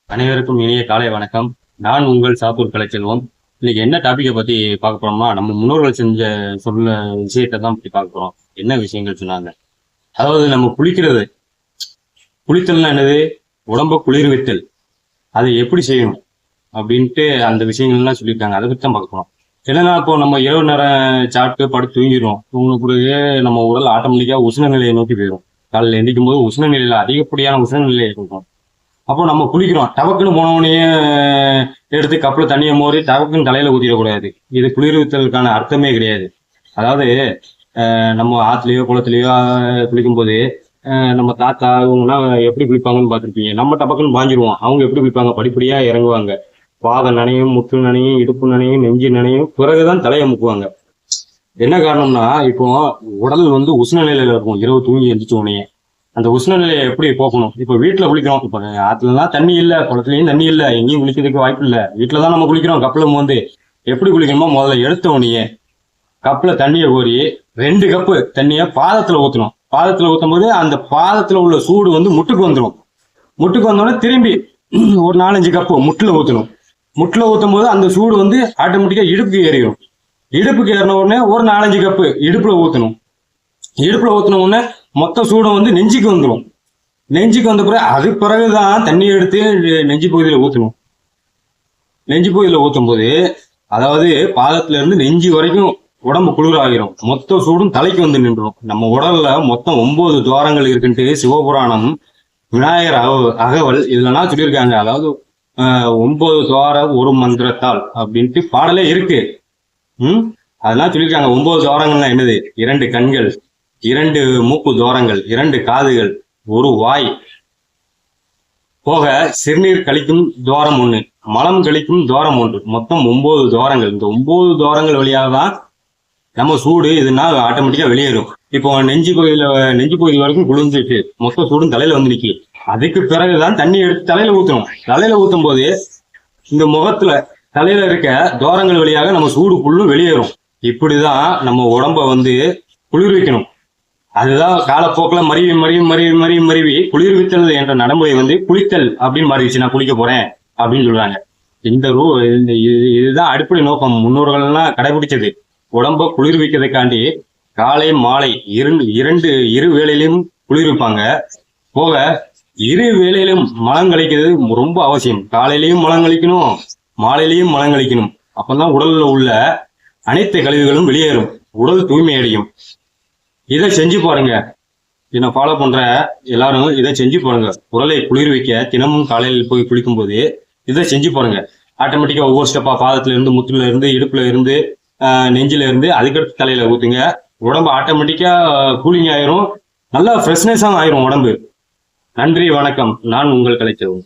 அனைவருக்கும் இனிய காலை வணக்கம். நான் உங்கள் சாத்தூர் கலைச்செல்வம். இன்னைக்கு என்ன டாபிக்கை பத்தி பார்க்க போறோம்னா, நம்ம முன்னோர்கள் செஞ்ச விஷயத்தை தான் பத்தி பார்க்க போறோம். என்ன விஷயங்கள் சொன்னாங்க, அதாவது நம்ம குளித்தல்னா என்னது, உடம்ப குளிர்வித்தல், அதை எப்படி செய்யணும் அப்படின்ட்டு அந்த விஷயங்கள்லாம் சொல்லியிருக்காங்க. அதை பத்தி தான் பார்க்க போறோம். என்னன்னா, இப்போ நம்ம இரவு நேரம் சாப்பிட்டு படுத்து தூங்கிடுவோம். தூங்கின பிறகு நம்ம உடல் ஆட்டோமேட்டிக்கா உஷ்ண நிலையை நோக்கி போயிடும். காலையில் எந்திக்கும் போது உஷ்ண நிலையில அதிகப்படியான உஷ்ண நிலையை இருக்கும். அப்போ நம்ம குளிக்கிறோம், டபக்குன்னு போனவனே எடுத்து கப்பில் தண்ணியை மோறி டபக்குன்னு தலையில ஊற்றிடக்கூடாது. இது குளிர்வித்தலுக்கான அர்த்தமே கிடையாது. அதாவது நம்ம ஆற்றுலையோ குளத்துலையோ குளிக்கும் போது நம்ம தாத்தா இவங்கலாம் எப்படி குளிப்பாங்கன்னு பார்த்துருப்பீங்க. நம்ம டபக்குன்னு பாஞ்சிருவோம், அவங்க எப்படி குளிப்பாங்க, படிப்படியா இறங்குவாங்க. பாதம் நனையும், முட்டு நனையும், இடுப்பு நனையும், நெஞ்சு நனையும், பிறகுதான் தலையை முக்குவாங்க. என்ன காரணம்னா, இப்போ உடல் உஷ்ண நிலையில இருக்கும். இரவு தூங்கி எந்திரிச்ச உடனே அந்த உஷ்ண நிலையை எப்படி போக்கணும்? இப்ப வீட்டுல குளிக்கிறோம், இப்ப ஆத்துலலாம் தண்ணி இல்ல, குளத்துலயும் தண்ணி இல்ல, எங்கேயும் குளிக்கிறதுக்கு வாய்ப்பு இல்ல, வீட்டுலதான் நம்ம குளிக்கிறோம். கப்பல எப்படி குளிக்கணுமோ, முதல்ல எடுத்த உடனே கப்புல தண்ணியை கோரி 2 கப்பு தண்ணிய பாதத்துல ஊத்தணும். பாதத்துல ஊத்தும் போது அந்த பாதத்துல உள்ள சூடு முட்டுக்கு வந்துடும். முட்டுக்கு வந்தோடனே திரும்பி ஒரு 4-5 கப்பு முட்டுல ஊத்தணும். முட்டுல ஊத்தும் போது அந்த சூடு ஆட்டோமேட்டிக்கா இடுப்புக்கு ஏறிடும். இடுப்புக்கு ஏறின உடனே ஒரு 4-5 கப்பு இடுப்புல ஊத்தணும். இடுப்புல ஊத்தின உடனே மொத்த சூடம் நெஞ்சுக்கு வந்துடும். நெஞ்சுக்கு வந்த பிறகு அது பிறகுதான் தண்ணி எடுத்து நெஞ்சு பகுதியில ஊத்தணும். நெஞ்சு பகுதியில ஊத்தும் போது, அதாவது பாதத்துல இருந்து நெஞ்சு வரைக்கும் உடம்பு குளிர் ஆகிரும். மொத்த சூடும் தலைக்கு நின்றுடும். நம்ம உடல்ல மொத்தம் 9 துவாரங்கள் இருக்குன்ட்டு சிவபுராணம், விநாயகர் அகவல் இதுலலாம் சொல்லியிருக்காங்க. அதாவது 9 துவார ஒரு மந்திரத்தால் அப்படின்ட்டு பாடலே இருக்கு. அதெல்லாம் சொல்லியிருக்காங்க. 9 துவாரங்கள்னா என்னது? 2 கண்கள், 2 மூக்கு துவாரங்கள், 2 காதுகள், 1 வாய், போக சிறுநீர் கழிக்கும் துவாரம் 1, மலம் கழிக்கும் துவாரம் 1, மொத்தம் 9 துவாரங்கள். இந்த 9 துவாரங்கள் வழியாக தான் நம்ம சூடு இதுனா ஆட்டோமேட்டிக்கா வெளியேறும். இப்போ நெஞ்சு பகுதியில் வரைக்கும் குளிர்ந்துட்டு மொத்த சூடும் தலையில நிக்கி. அதுக்கு பிறகுதான் தண்ணி எடுத்து தலையில ஊத்தணும். தலையில ஊத்தும் போது இந்த முகத்துல தலையில இருக்க துவாரங்கள் வழியாக நம்ம சூடு புல்லும் வெளியேறும். இப்படிதான் நம்ம உடம்ப குளிர்விக்கணும். அதுதான் காலப்போக்கில் மருவி குளிர்வித்தல் என்ற நடைமுறை குளித்தல் அப்படின்னு மாறிடுச்சு. நான் குளிக்க போறேன் அப்படின்னு சொல்றாங்க. இதுதான் அடிப்படை நோக்கம். முன்னோர்கள்லாம் கடைபிடிச்சது. உடம்ப குளிர்விக்கிறதுக்காண்டி காலை மாலை இரு வேளையிலும் குளிர்விப்பாங்க. போக 2 வேளையிலும் மலம் கழிக்கிறது ரொம்ப அவசியம். காலையிலையும் மலம் கழிக்கணும், மாலையிலையும் மலம் கழிக்கணும். அப்பதான் உடல்ல உள்ள அனைத்து கழிவுகளும் வெளியேறும், உடல் தூய்மை அடையும். இதை செஞ்சு பாருங்க. இதை ஃபாலோ பண்ற எல்லாரும் இதை செஞ்சு பாருங்க. உடலை குளிர்விக்க தினமும் காலையில் போய் குளிக்கும் போது இதை செஞ்சு பாருங்க. ஆட்டோமேட்டிக்கா ஒவ்வொரு ஸ்டெப்பா பாதத்துல இருந்து, முத்துல இருந்து, இடுப்புல இருந்து, நெஞ்சில இருந்து, அதுக்கடுத்து தலையில ஊத்துங்க. உடம்பு ஆட்டோமேட்டிக்கா கூலிங் ஆயிரும், நல்லா ஃப்ரெஷ்னஸா ஆயிரும் உடம்பு. நன்றி, வணக்கம். நான் உங்கள் கலைச்செல்வம்.